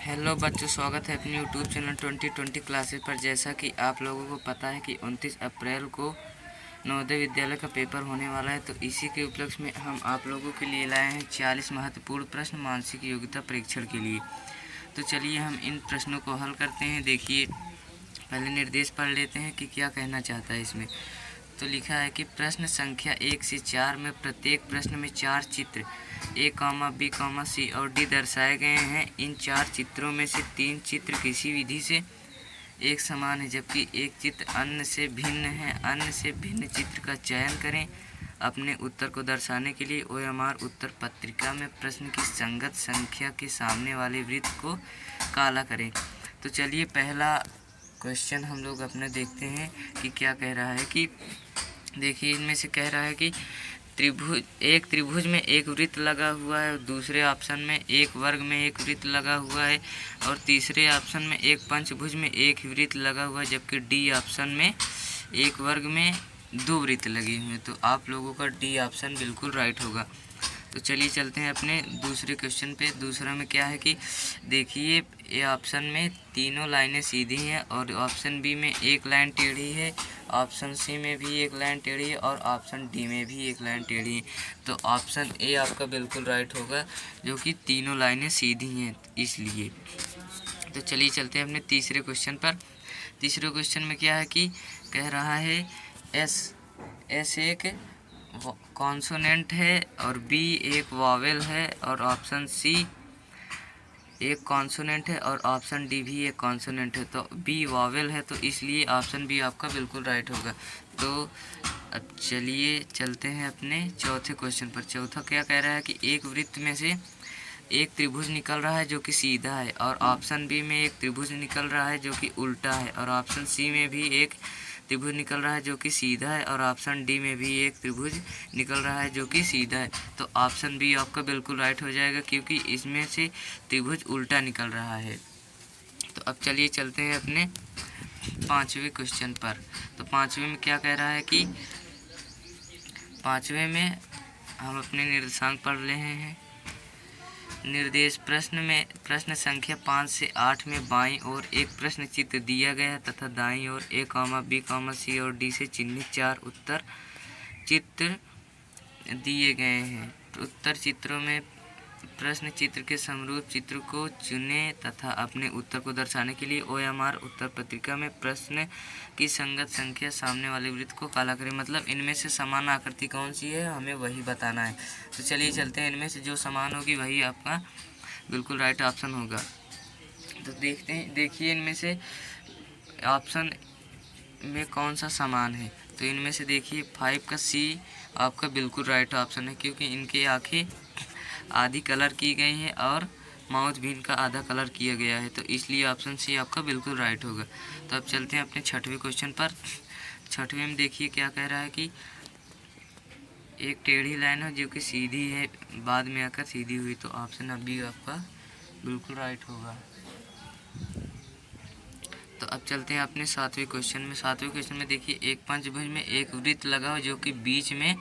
Hello बच्चों, स्वागत है अपने यूट्यूब चैनल 2020 क्लासेस पर। जैसा कि आप लोगों को पता है कि 29 अप्रैल को नवोदय विद्यालय का पेपर होने वाला है, तो इसी के उपलक्ष्य में हम आप लोगों के लिए लाए हैं 40 महत्वपूर्ण प्रश्न मानसिक योग्यता परीक्षण के लिए। तो चलिए हम इन प्रश्नों को हल करते हैं। देखिए, पहले निर्देश पढ़ लेते हैं कि क्या कहना चाहता है इसमें। तो लिखा है कि प्रश्न संख्या 1 से 4 में प्रत्येक प्रश्न में 4 चित्र A, B, C और D दर्शाए गए हैं। इन 4 चित्रों में से 3 चित्र किसी विधि से एक समान है, जबकि एक चित्र अन्य से भिन्न है। अन्य से भिन्न चित्र का चयन करें। अपने उत्तर को दर्शाने के लिए OMR उत्तर पत्रिका में प्रश्न की संगत संख्या के सामने वाले वृत्त को काला करें। तो चलिए पहला क्वेश्चन हम लोग अपने देखते हैं कि क्या कह रहा है। कि देखिए, इनमें से कह रहा है कि एक त्रिभुज में एक वृत्त लगा हुआ है, दूसरे ऑप्शन में एक वर्ग में एक वृत्त लगा हुआ है, और तीसरे ऑप्शन में एक पंचभुज में एक वृत्त लगा हुआ है, जबकि डी ऑप्शन में एक वर्ग में 2 वृत्त लगे हुए हैं। तो आप लोगों का डी ऑप्शन बिल्कुल राइट होगा। तो चलिए चलते हैं अपने दूसरे क्वेश्चन पे। दूसरा में क्या है कि देखिए, ये ऑप्शन में तीनों लाइनें सीधी हैं, और ऑप्शन बी में एक लाइन टेढ़ी है, ऑप्शन सी में भी एक लाइन टेढ़ी है, और ऑप्शन डी में भी एक लाइन टेढ़ी है। तो ऑप्शन ए आपका बिल्कुल राइट होगा, जो कि तीनों लाइनें सीधी हैं इसलिए। तो चलिए चलते हैं अपने तीसरे क्वेश्चन पर। तीसरे क्वेश्चन में क्या है कि कह रहा है एस एक कॉन्सोनेंट है और बी एक वॉवेल है, और ऑप्शन सी एक कॉन्सोनेंट है, और ऑप्शन डी भी एक कॉन्सोनेंट है। तो बी वॉवेल है, तो इसलिए ऑप्शन बी आपका बिल्कुल राइट होगा। तो अब चलिए चलते हैं अपने चौथे क्वेश्चन पर। चौथा क्या कह रहा है कि एक वृत्त में से एक त्रिभुज निकल रहा है जो कि सीधा है, और ऑप्शन बी में एक त्रिभुज निकल रहा है जो कि उल्टा है, और ऑप्शन सी में भी एक त्रिभुज निकल रहा है जो कि सीधा है, और ऑप्शन डी में भी एक त्रिभुज निकल रहा है जो कि सीधा है। तो ऑप्शन बी आपका बिल्कुल राइट हो जाएगा, क्योंकि इसमें से त्रिभुज उल्टा निकल रहा है। तो अब चलिए चलते हैं अपने पाँचवें क्वेश्चन पर। तो पाँचवें में क्या कह रहा है कि पाँचवें में हम अपने निर्देशांक पढ़ रहे हैं। निर्देश प्रश्न संख्या 5 से 8 में बाईं ओर एक प्रश्न चित्र दिया गया है तथा दाईं ओर A, B, C और D से चिन्हित 4 उत्तर चित्र दिए गए हैं। उत्तर चित्रों में प्रश्न चित्र के समरूप चित्र को चुनें तथा अपने उत्तर को दर्शाने के लिए OMR उत्तर पत्रिका में प्रश्न की संगत संख्या सामने वाले वृत्त को काला करें। मतलब इनमें से समान आकृति कौन सी है, हमें वही बताना है। तो चलिए चलते हैं, इनमें से जो समान होगी वही आपका बिल्कुल राइट ऑप्शन होगा। तो देखते हैं, देखिए इनमें से ऑप्शन में कौन सा समान है। तो इनमें से देखिए 5 का C आपका बिल्कुल राइट ऑप्शन है, क्योंकि इनकी आँखें आधी कलर की गई हैं और माउथ भी इनका आधा कलर किया गया है, तो इसलिए ऑप्शन सी आपका बिल्कुल राइट होगा। तो अब चलते हैं अपने छठवें क्वेश्चन पर। छठवें में देखिए क्या कह रहा है कि एक टेढ़ी लाइन है जो कि सीधी है, बाद में आकर सीधी हुई, तो ऑप्शन अब भी आपका बिल्कुल राइट होगा। तो अब चलते हैं अपने सातवें क्वेश्चन में। सातवें क्वेश्चन में देखिए, एक पंचभुज में एक वृत्त लगा हो जो कि बीच में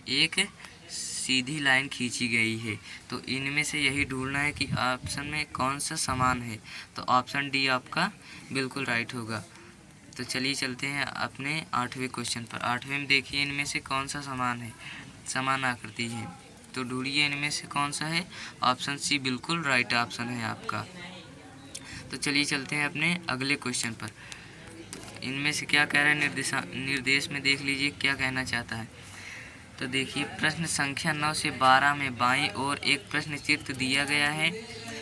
एक सीधी लाइन खींची गई है। तो इनमें से यही ढूंढना है कि ऑप्शन में कौन सा समान है। तो ऑप्शन डी आपका बिल्कुल राइट होगा। तो चलिए चलते हैं अपने आठवें क्वेश्चन पर। आठवें में देखिए इनमें से कौन सा समान है, समान आकृति है, तो ढूंढिए इनमें से कौन सा है। ऑप्शन सी बिल्कुल राइट ऑप्शन है आपका। तो चलिए चलते हैं अपने अगले क्वेश्चन पर। इनमें से क्या कह रहा है निर्देश में देख लीजिए क्या कहना चाहता है। तो देखिए, प्रश्न संख्या 9 से 12 में बाईं ओर एक प्रश्न चित्र दिया गया है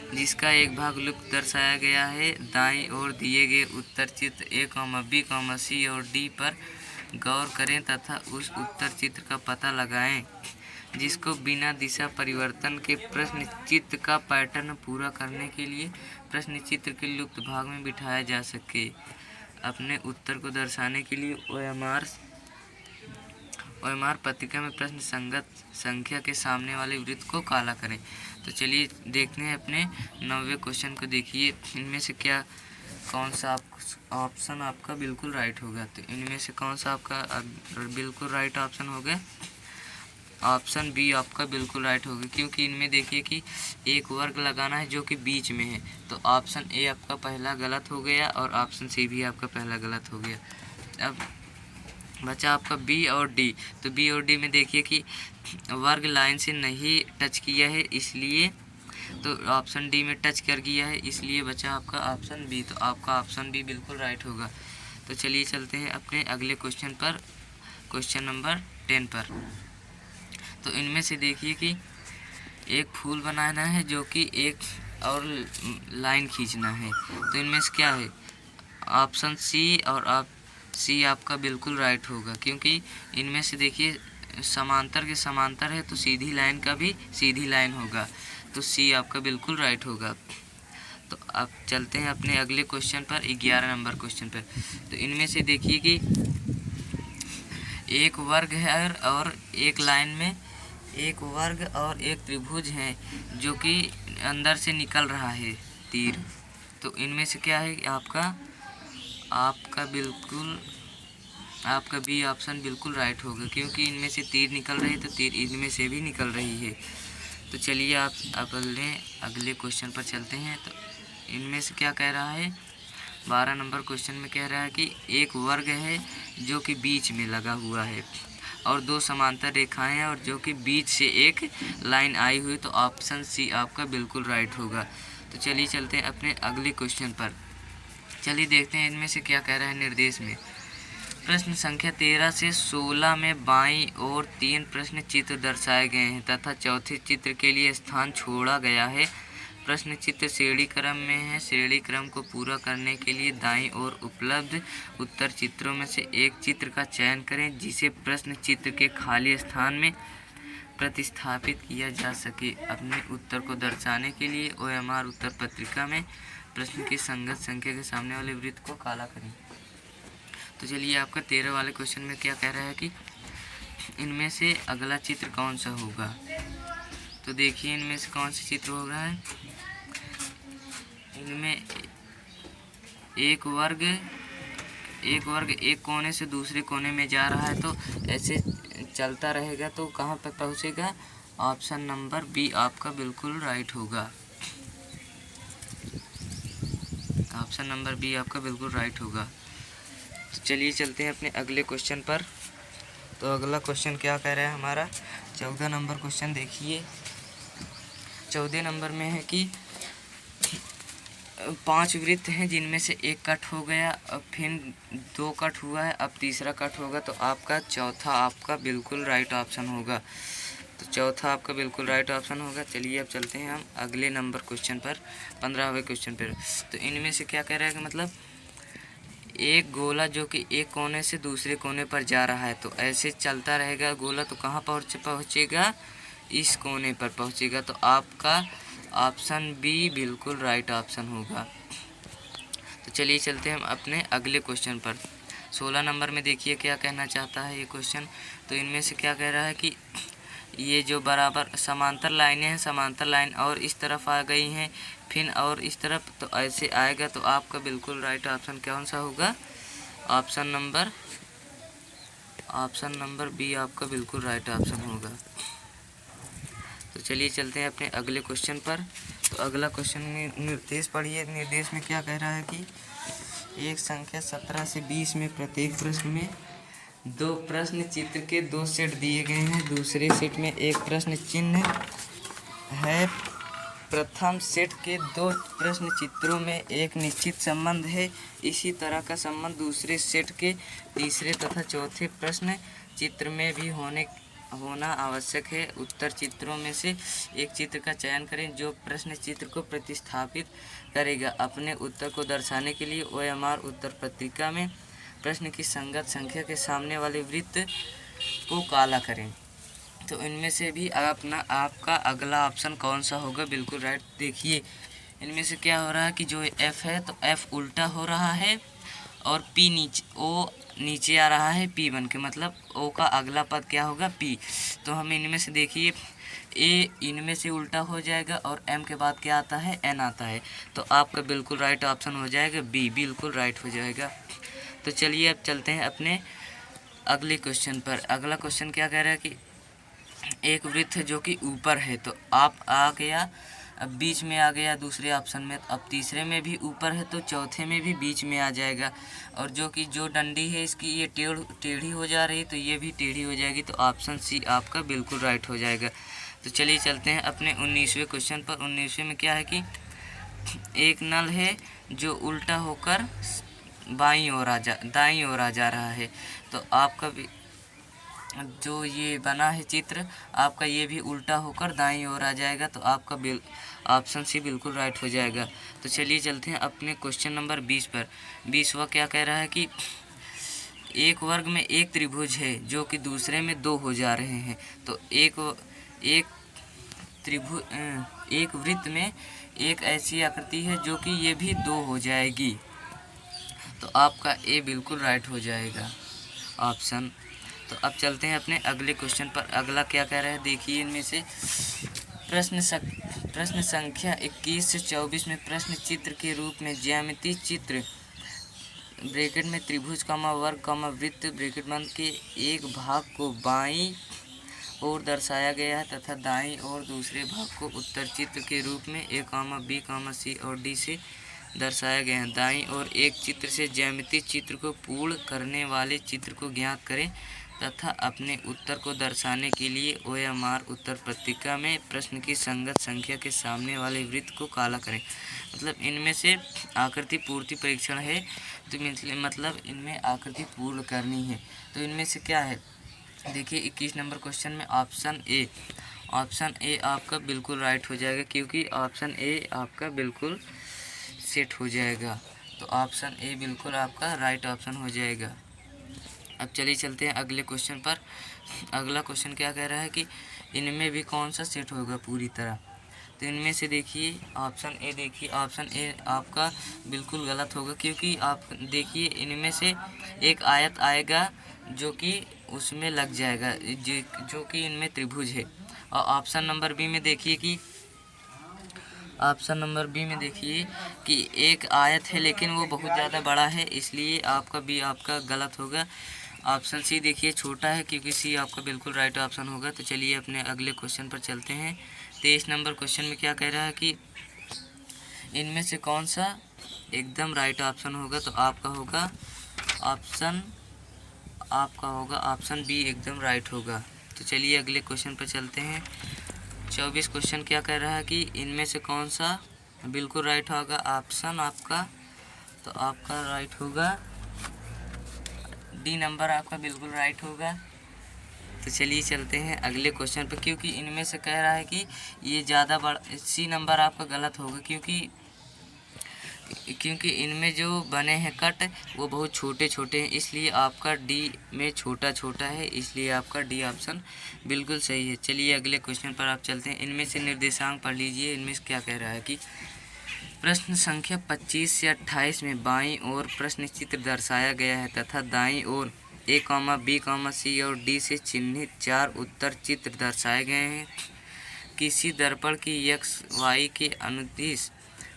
जिसका एक भाग लुप्त दर्शाया गया है। दाईं ओर दिए गए उत्तर चित्र A, B, C और D पर गौर करें तथा उस उत्तर चित्र का पता लगाएं जिसको बिना दिशा परिवर्तन के प्रश्न चित्र का पैटर्न पूरा करने के लिए प्रश्न चित्र के लुप्त भाग में बिठाया जा सके। अपने उत्तर को दर्शाने के लिए OMR पत्रिका में प्रश्न संगत संख्या के सामने वाले वृत्त को काला करें। तो चलिए देखते हैं अपने 9वें क्वेश्चन को। देखिए इनमें से क्या कौन सा ऑप्शन आपका बिल्कुल राइट होगा। तो इनमें से कौन सा आपका बिल्कुल राइट ऑप्शन होगा। ऑप्शन बी आपका बिल्कुल राइट होगा, क्योंकि इनमें देखिए कि एक वर्ग लगाना है जो कि बीच में है। तो ऑप्शन ए आपका पहला गलत हो गया और ऑप्शन सी भी आपका पहला गलत हो गया। अब बचा आपका बी और डी। तो बी और डी में देखिए कि वर्ग लाइन से नहीं टच किया है, इसलिए तो ऑप्शन डी में टच कर गया है, इसलिए बचा आपका ऑप्शन बी। तो आपका ऑप्शन बी बिल्कुल राइट होगा। तो चलिए चलते हैं अपने अगले क्वेश्चन पर, क्वेश्चन नंबर 10 पर। तो इनमें से देखिए कि एक फूल बनाना है जो कि एक और लाइन खींचना है। तो इनमें से क्या है? ऑप्शन सी और आप सी आपका बिल्कुल राइट होगा, क्योंकि इनमें से देखिए समांतर के समांतर है तो सीधी लाइन का भी सीधी लाइन होगा। तो सी आपका बिल्कुल राइट होगा। तो अब चलते हैं अपने अगले क्वेश्चन पर, 11 नंबर क्वेश्चन पर। तो इनमें से देखिए कि एक वर्ग है और एक लाइन में एक वर्ग और एक त्रिभुज है जो कि अंदर से निकल रहा है तीर। तो इनमें से क्या है आपका बी ऑप्शन बिल्कुल राइट होगा, क्योंकि इनमें से तीर निकल रही है तो तीर इनमें से भी निकल रही है। तो चलिए आप अगले क्वेश्चन पर चलते हैं। तो इनमें से क्या कह रहा है? 12 नंबर क्वेश्चन में कह रहा है कि एक वर्ग है जो कि बीच में लगा हुआ है और दो समांतर रेखाएं हैं और जो कि बीच से एक लाइन आई हुई। तो ऑप्शन सी आपका बिल्कुल राइट होगा। तो चलिए चलते हैं अपने अगले क्वेश्चन पर। चलिए देखते हैं इनमें से क्या कह रहा है निर्देश में। प्रश्न संख्या 13 से 16 में बाईं ओर 3 प्रश्न चित्र दर्शाए गए हैं तथा चौथे चित्र के लिए स्थान छोड़ा गया है। प्रश्न चित्र श्रेणी क्रम में है। श्रेणी क्रम को पूरा करने के लिए दाईं ओर उपलब्ध उत्तर चित्रों में से एक चित्र का चयन करें जिसे प्रश्न चित्र के खाली स्थान में प्रतिस्थापित किया जा सके। अपने उत्तर को दर्शाने के लिए OMR उत्तर पत्रिका में प्रश्न की संगत संख्या के सामने वाले वृत्त को काला करें। तो चलिए आपका 13 वाले क्वेश्चन में क्या कह रहा है कि इनमें से अगला चित्र कौन सा होगा। तो देखिए इनमें से कौन सा चित्र हो रहा है। इनमें एक वर्ग एक कोने से दूसरे कोने में जा रहा है, तो ऐसे चलता रहेगा तो कहाँ पर पहुँचेगा? ऑप्शन नंबर बी आपका बिल्कुल राइट होगा। ऑप्शन नंबर बी आपका बिल्कुल राइट होगा। तो चलिए चलते हैं अपने अगले क्वेश्चन पर। तो अगला क्वेश्चन क्या कह रहा है हमारा? 14 नंबर क्वेश्चन देखिए। 14 नंबर में है कि 5 वृत्त हैं जिनमें से एक कट हो गया, अब फिर 2 कट हुआ है, अब तीसरा कट होगा। तो आपका चौथा आपका बिल्कुल राइट ऑप्शन होगा। तो चौथा आपका बिल्कुल राइट ऑप्शन होगा। चलिए अब चलते हैं हम अगले नंबर क्वेश्चन पर, 15वें क्वेश्चन पर। तो इनमें से क्या कह रहा है कि मतलब एक गोला जो कि एक कोने से दूसरे कोने पर जा रहा है, तो ऐसे चलता रहेगा गोला तो कहाँ पहुँचेगा? इस कोने पर पहुँचेगा। तो आपका ऑप्शन बी बिल्कुल राइट ऑप्शन होगा। तो चलिए चलते हैं हम अपने अगले क्वेश्चन पर। 16 नंबर में देखिए क्या कहना चाहता है ये क्वेश्चन। तो इनमें से क्या कह रहा है कि ये जो बराबर समांतर लाइनें हैं, समांतर लाइन और इस तरफ आ गई हैं फिर और इस तरफ, तो ऐसे आएगा। तो आपका बिल्कुल राइट ऑप्शन कौन सा होगा? ऑप्शन नंबर बी आपका बिल्कुल राइट ऑप्शन होगा। तो चलिए चलते हैं अपने अगले क्वेश्चन पर। तो अगला क्वेश्चन में निर्देश पढ़िए। निर्देश में क्या कह रहा है कि एक संख्या 17 से 20 में प्रत्येक प्रश्न में 2 प्रश्न चित्र के 2 सेट दिए गए हैं। दूसरे सेट में एक प्रश्न चिन्ह है। प्रथम सेट के 2 प्रश्न चित्रों में एक निश्चित संबंध है। इसी तरह का संबंध दूसरे सेट के तीसरे तथा चौथे प्रश्न चित्र में भी होना आवश्यक है। उत्तर चित्रों में से एक चित्र का चयन करें जो प्रश्न चित्र को प्रतिस्थापित करेगा। अपने उत्तर को दर्शाने के लिए OMR उत्तर पत्रिका में प्रश्न की संगत संख्या के सामने वाले वृत्त को काला करें। तो इनमें से भी आपका अगला ऑप्शन कौन सा होगा? बिल्कुल राइट। देखिए इनमें से क्या हो रहा है कि जो F है तो F उल्टा हो रहा है और P नीचे आ रहा है P बन के, मतलब O का अगला पद क्या होगा? P। तो हम इनमें से देखिए A इनमें से उल्टा हो जाएगा और M के बाद क्या आता है? N आता है। तो आपका बिल्कुल राइट ऑप्शन हो जाएगा B, बिल्कुल राइट हो जाएगा। तो चलिए अब चलते हैं अपने अगले क्वेश्चन पर। अगला क्वेश्चन क्या कह रहा है कि एक वृत्त है जो कि ऊपर है, तो आप आ गया, अब बीच में आ गया दूसरे ऑप्शन में। अब तीसरे में भी ऊपर है तो चौथे में भी बीच में आ जाएगा। और जो डंडी है इसकी ये टेढ़ी हो जा रही है, तो ये भी टेढ़ी हो जाएगी, तो ऑप्शन सी आपका बिल्कुल राइट हो जाएगा। तो चलिए चलते हैं अपने 19वें क्वेश्चन पर। 19वें में क्या है कि एक नल है जो उल्टा होकर दाईं ओर आ जा रहा है, तो आपका जो ये बना है चित्र आपका ये भी उल्टा होकर दाईं ओर आ जाएगा, तो आपका ऑप्शन सी बिल्कुल राइट हो जाएगा। तो चलिए चलते हैं अपने क्वेश्चन नंबर 20 पर। 20वां क्या कह रहा है कि एक वर्ग में एक त्रिभुज है जो कि दूसरे में दो हो जा रहे हैं, तो एक वृत्त में एक ऐसी आकृति है जो कि ये भी दो हो जाएगी, तो आपका ए बिल्कुल राइट हो जाएगा ऑप्शन। तो अब चलते हैं अपने अगले क्वेश्चन पर। अगला क्या कह रहा है देखिए, इनमें से प्रश्न संख्या 21 से 24 में प्रश्न चित्र के रूप में ज्यामितीय चित्र ब्रैकेट में त्रिभुज वर्ग वृत्त ब्रैकेट बंद के एक भाग को बाईं ओर दर्शाया गया है तथा दाईं ओर दूसरे भाग को उत्तर चित्र के रूप में ए, बी, सी और डी से दर्शाया गया है। दाईं ओर एक चित्र से ज्यामितीय चित्र को पूर्ण करने वाले चित्र को ज्ञात करें तथा अपने उत्तर को दर्शाने के लिए OMR उत्तर पत्रिका में प्रश्न की संगत संख्या के सामने वाले वृत्त को काला करें। मतलब इनमें से आकृति पूर्ति परीक्षण है, तो मतलब इनमें आकृति पूर्ण करनी है। तो इनमें से क्या है देखिए, 21 नंबर क्वेश्चन में ऑप्शन ए आपका बिल्कुल राइट हो जाएगा, क्योंकि ऑप्शन ए आपका बिल्कुल सेट हो जाएगा, तो ऑप्शन ए बिल्कुल आपका राइट ऑप्शन हो जाएगा। अब चलिए चलते हैं अगले क्वेश्चन पर। अगला क्वेश्चन क्या कह रहा है कि इनमें भी कौन सा सेट होगा पूरी तरह। तो इनमें से देखिए ऑप्शन ए, देखिए ऑप्शन ए आपका बिल्कुल गलत होगा, क्योंकि आप देखिए इनमें से एक आयत आएगा जो कि उसमें लग जाएगा, जो कि इनमें त्रिभुज है। और ऑप्शन नंबर बी में देखिए कि एक आयत है लेकिन वो बहुत ज़्यादा बड़ा है, इसलिए आपका बी आपका गलत होगा। ऑप्शन सी देखिए छोटा है, क्योंकि सी आपका बिल्कुल राइट ऑप्शन होगा। तो चलिए अपने अगले क्वेश्चन पर चलते हैं। 23 नंबर क्वेश्चन में क्या कह रहा है कि इनमें से कौन सा एकदम राइट ऑप्शन होगा, तो आपका होगा ऑप्शन बी एकदम राइट होगा। तो चलिए अगले क्वेश्चन पर चलते हैं। 24 क्वेश्चन क्या कह रहा है कि इनमें से कौन सा बिल्कुल राइट होगा ऑप्शन आपका, तो आपका राइट होगा डी नंबर आपका बिल्कुल राइट होगा। तो चलिए चलते हैं अगले क्वेश्चन पर, क्योंकि इनमें से कह रहा है कि ये ज़्यादा बड़ा, सी नंबर आपका गलत होगा, क्योंकि इनमें जो बने हैं कट वो बहुत छोटे छोटे हैं, इसलिए आपका डी में छोटा है, इसलिए आपका डी ऑप्शन बिल्कुल सही है। चलिए अगले क्वेश्चन पर आप चलते हैं। इनमें से निर्देशांक पढ़ लीजिए। इनमें से क्या कह रहा है कि प्रश्न संख्या 25 से 28 में बाईं ओर प्रश्न चित्र दर्शाया गया है तथा दाईं ओर ए, बी, सी और डी से चिन्हित 4 उत्तर चित्र दर्शाए गए हैं। किसी दर्पण की x, y के अनुदिश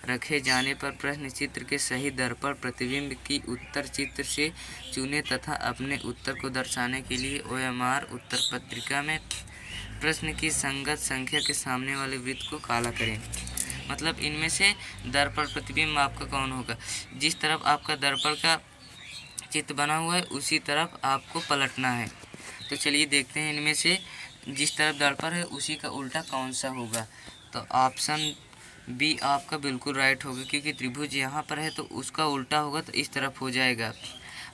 रखे जाने पर प्रश्न चित्र के सही दर्पण प्रतिबिंब की उत्तर चित्र से चुनें तथा अपने उत्तर को दर्शाने के लिए OMR उत्तर पत्रिका में प्रश्न की संगत संख्या के सामने वाले वृत्त को काला करें। मतलब इनमें से दर्पण प्रतिबिंब आपका कौन होगा, जिस तरफ आपका दर्पण का चित्र बना हुआ है उसी तरफ आपको पलटना है। तो चलिए देखते हैं इनमें से जिस तरफ दर्पण है उसी का उल्टा कौन सा होगा। तो ऑप्शन बी आपका बिल्कुल राइट होगा, क्योंकि त्रिभुज यहाँ पर है तो उसका उल्टा होगा तो इस तरफ हो जाएगा,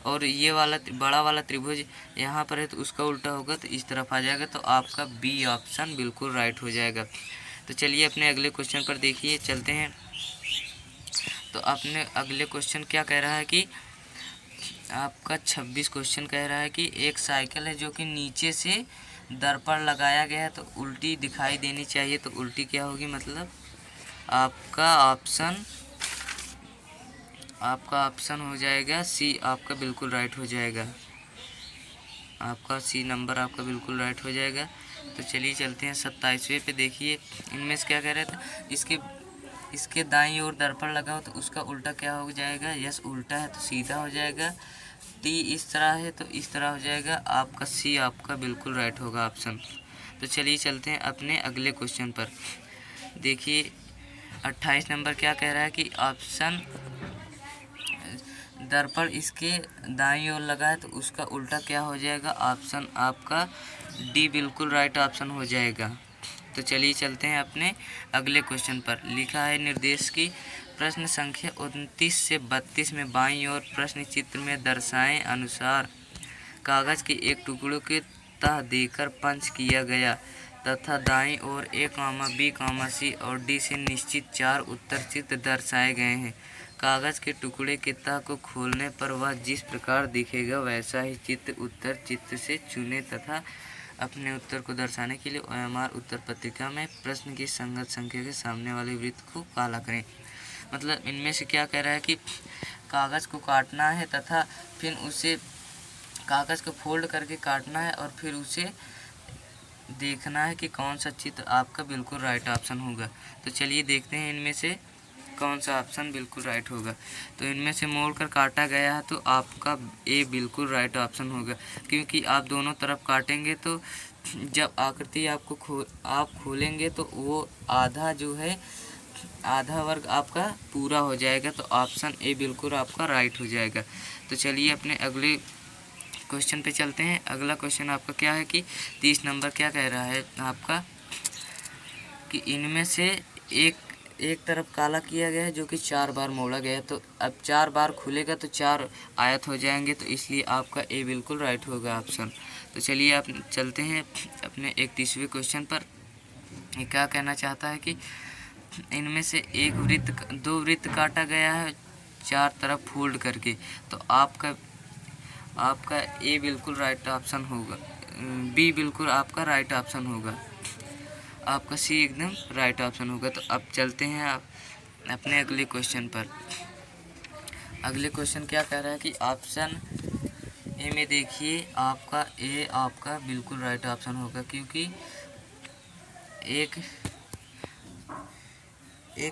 और ये वाला बड़ा वाला त्रिभुज यहाँ पर है तो उसका उल्टा होगा तो इस तरफ आ जाएगा, तो आपका बी ऑप्शन बिल्कुल राइट हो जाएगा। तो चलिए अपने अगले क्वेश्चन पर देखिए चलते हैं। तो अपने अगले क्वेश्चन क्या कह रहा है कि आपका 26 क्वेश्चन कह रहा है कि एक साइकिल है जो कि नीचे से दर्पण लगाया गया है तो उल्टी दिखाई देनी चाहिए, तो उल्टी क्या होगी, मतलब आपका ऑप्शन हो जाएगा सी आपका बिल्कुल राइट हो जाएगा, आपका सी नंबर आपका बिल्कुल राइट हो जाएगा। तो चलिए चलते हैं 27वें पे। देखिए इनमें से क्या कह रहे थे, इसके दाईं ओर दर्पण लगाओ तो उसका उल्टा क्या हो जाएगा, यस उल्टा है तो सीधा हो जाएगा, टी इस तरह है तो इस तरह हो जाएगा, आपका सी आपका बिल्कुल राइट होगा ऑप्शन। तो चलिए चलते हैं अपने अगले क्वेश्चन पर। देखिए 28 नंबर क्या कह रहा है कि ऑप्शन दर्पण इसके दाईं ओर लगा है तो उसका उल्टा क्या हो जाएगा। ऑप्शन आपका डी बिल्कुल राइट ऑप्शन हो जाएगा। तो चलिए चलते हैं अपने अगले क्वेश्चन पर। लिखा है निर्देश की प्रश्न संख्या 29 से 32 में बाईं ओर प्रश्न चित्र में दर्शाए अनुसार कागज के एक टुकड़े के तह देकर पंच किया गया तथा दाईं ओर A, B, C और D से निश्चित 4 उत्तर चित्र दर्शाए गए हैं। कागज के टुकड़े के तह को खोलने पर वह जिस प्रकार दिखेगा वैसा ही चित्र उत्तर चित्र से चुने तथा अपने उत्तर को दर्शाने के लिए OMR उत्तर पत्रिका में प्रश्न की संगत संख्या के सामने वाले वृत्त को काला करें। मतलब इनमें से क्या कह रहा है कि कागज़ को काटना है तथा फिर उसे कागज़ को फोल्ड करके काटना है और फिर उसे देखना है कि कौन सा चित्र आपका बिल्कुल राइट ऑप्शन होगा। तो चलिए देखते हैं इनमें से कौन सा ऑप्शन बिल्कुल राइट होगा। तो इनमें से मोड़ कर काटा गया है तो आपका ए बिल्कुल राइट ऑप्शन होगा, क्योंकि आप दोनों तरफ काटेंगे तो जब आकृति आप खोलेंगे तो वो आधा जो है आधा वर्ग आपका पूरा हो जाएगा। तो ऑप्शन ए बिल्कुल आपका राइट हो जाएगा। तो चलिए अपने अगले क्वेश्चन पे चलते हैं। अगला क्वेश्चन आपका क्या है कि 30 नंबर क्या कह रहा है आपका कि इनमें से एक तरफ काला किया गया है जो कि 4 बार मोड़ा गया है। तो अब 4 बार खुलेगा तो 4 आयत हो जाएंगे, तो इसलिए आपका ए बिल्कुल राइट होगा ऑप्शन। तो चलिए आप चलते हैं अपने 31वें क्वेश्चन पर। ये क्या कहना चाहता है कि इनमें से दो वृत्त काटा गया है 4 तरफ फोल्ड करके, तो आपका ए बिल्कुल राइट ऑप्शन होगा, बी बिल्कुल आपका राइट ऑप्शन होगा, आपका सी एकदम राइट ऑप्शन होगा। तो अब चलते हैं आप अपने अगले क्वेश्चन पर। अगले क्वेश्चन क्या कह रहा है कि ऑप्शन ए में देखिए आपका बिल्कुल राइट ऑप्शन होगा, क्योंकि एक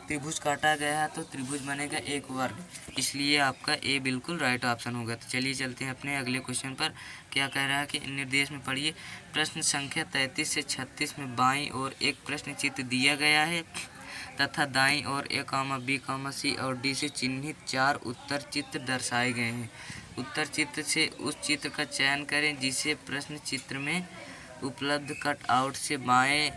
त्रिभुज काटा गया है तो त्रिभुज बनेगा एक वर्ग, इसलिए आपका ए बिल्कुल राइट ऑप्शन होगा। तो चलिए चलते हैं अपने अगले क्वेश्चन पर। क्या कह रहा है कि निर्देश में पढ़िए प्रश्न संख्या 33 से 36 में बाईं ओर एक प्रश्न चित्र दिया गया है तथा दाईं ओर A, B, C और D से चिन्हित 4 उत्तर चित्र दर्शाए गए हैं। उत्तर चित्र से उस चित्र का चयन करें जिसे प्रश्न चित्र में उपलब्ध कट आउट से बाएं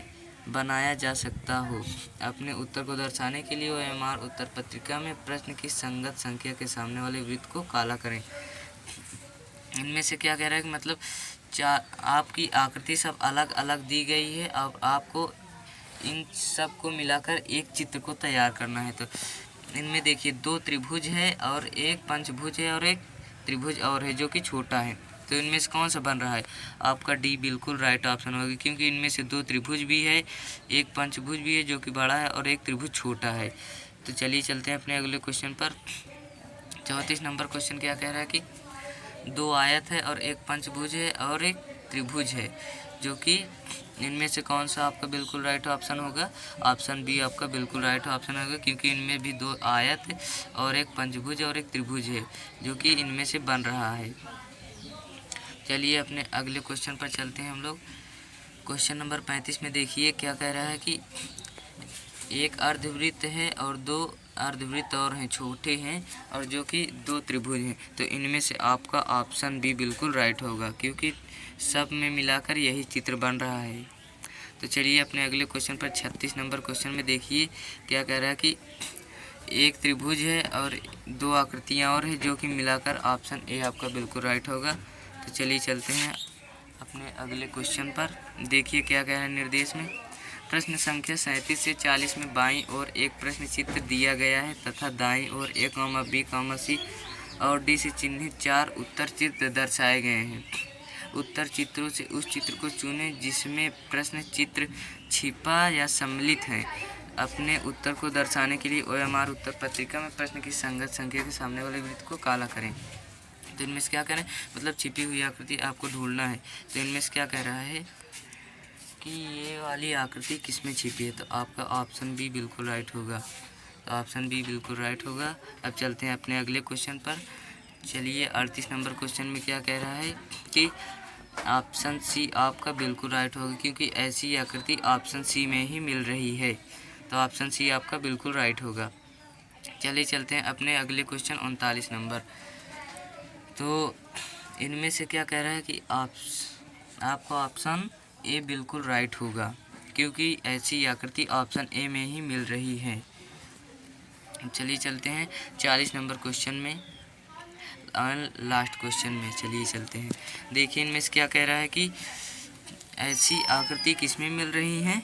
बनाया जा सकता हो। अपने उत्तर को दर्शाने के लिए OMR उत्तर पत्रिका में प्रश्न की संगत संख्या के सामने वाले वृत्त को काला करें। इनमें से क्या कह रहा है कि मतलब आपकी आकृति सब अलग अलग दी गई है, अब आपको इन सब को मिलाकर एक चित्र को तैयार करना है। तो इनमें देखिए 2 त्रिभुज है और एक पंचभुज है और एक त्रिभुज और है जो कि छोटा है। तो इनमें से कौन सा बन रहा है, आपका डी बिल्कुल राइट ऑप्शन होगा, क्योंकि इनमें से 2 त्रिभुज भी है, एक पंचभुज भी है जो कि बड़ा है और एक त्रिभुज छोटा है। तो चलिए चलते हैं अपने अगले क्वेश्चन पर। 34 नंबर क्वेश्चन क्या कह रहा है कि 2 आयत है और एक पंचभुज है और एक त्रिभुज है, जो कि इनमें से कौन सा आपका बिल्कुल राइट ऑप्शन होगा। ऑप्शन बी आपका बिल्कुल राइट ऑप्शन होगा, क्योंकि इनमें भी 2 आयत है और एक पंचभुज और एक त्रिभुज है जो कि इनमें से बन रहा है। चलिए अपने अगले क्वेश्चन पर चलते हैं हम लोग। क्वेश्चन नंबर 35 में देखिए क्या कह रहा है कि एक अर्धवृत्त है और 2 अर्धवृत्त और हैं छोटे हैं और जो कि 2 त्रिभुज हैं। तो इनमें से आपका ऑप्शन बी बिल्कुल राइट होगा, क्योंकि सब में मिलाकर यही चित्र बन रहा है। तो चलिए अपने अगले क्वेश्चन पर 36 नंबर क्वेश्चन में देखिए क्या कह रहा है कि एक त्रिभुज है और 2 आकृतियाँ और हैं जो कि मिलाकर ऑप्शन ए आपका बिल्कुल राइट होगा। तो चलिए चलते हैं अपने अगले क्वेश्चन पर। देखिए क्या कह रहा है निर्देश में प्रश्न संख्या 37 से 40 में बाईं ओर एक प्रश्न चित्र दिया गया है तथा दाईं ओर A, B, C और D से चिन्हित 4 उत्तर चित्र दर्शाए गए हैं। उत्तर चित्रों से उस चित्र को चुनें जिसमें प्रश्न चित्र छिपा या सम्मिलित है। अपने उत्तर को दर्शाने के लिए OMR उत्तर पत्रिका में प्रश्न की संगत संख्या के सामने वाले वृत्त को काला करें। तो इनमें से क्या करें, मतलब छिपी हुई आकृति आपको ढूंढना है। तो इनमें से क्या कह रहा है कि ये वाली आकृति किस में छिपी है, तो आपका ऑप्शन बी बिल्कुल राइट होगा। तो ऑप्शन बी बिल्कुल राइट होगा। अब चलते हैं अपने अगले क्वेश्चन पर। चलिए 38 नंबर क्वेश्चन में क्या कह रहा है कि ऑप्शन सी आपका बिल्कुल राइट होगा, क्योंकि ऐसी आकृति ऑप्शन सी में ही मिल रही है। तो ऑप्शन सी आपका बिल्कुल राइट होगा। चलिए चलते हैं अपने अगले क्वेश्चन 39 नंबर। तो इनमें से क्या कह रहा है कि आपका ऑप्शन ए बिल्कुल राइट होगा, क्योंकि ऐसी आकृति ऑप्शन ए में ही मिल रही है। चलिए चलते हैं 40 नंबर क्वेश्चन में और लास्ट क्वेश्चन में। चलिए चलते हैं, देखिए इनमें से क्या कह रहा है कि ऐसी आकृति किस में मिल रही हैं।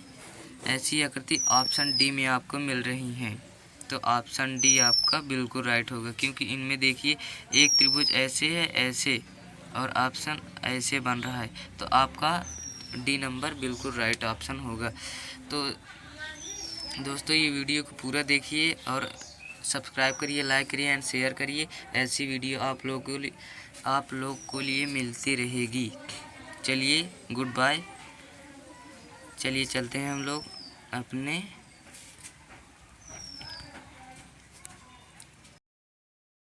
ऐसी आकृति ऑप्शन डी में आपको मिल रही हैं। तो ऑप्शन डी आपका बिल्कुल राइट होगा, क्योंकि इनमें देखिए एक त्रिभुज ऐसे है, ऐसे, और ऑप्शन ऐसे बन रहा है। तो आपका डी नंबर बिल्कुल राइट ऑप्शन होगा। तो दोस्तों ये वीडियो को पूरा देखिए और सब्सक्राइब करिए, लाइक करिए एंड शेयर करिए। ऐसी वीडियो आप लोग को लिए मिलती रहेगी। चलिए गुड बाय। चलिए चलते हैं हम लोग अपने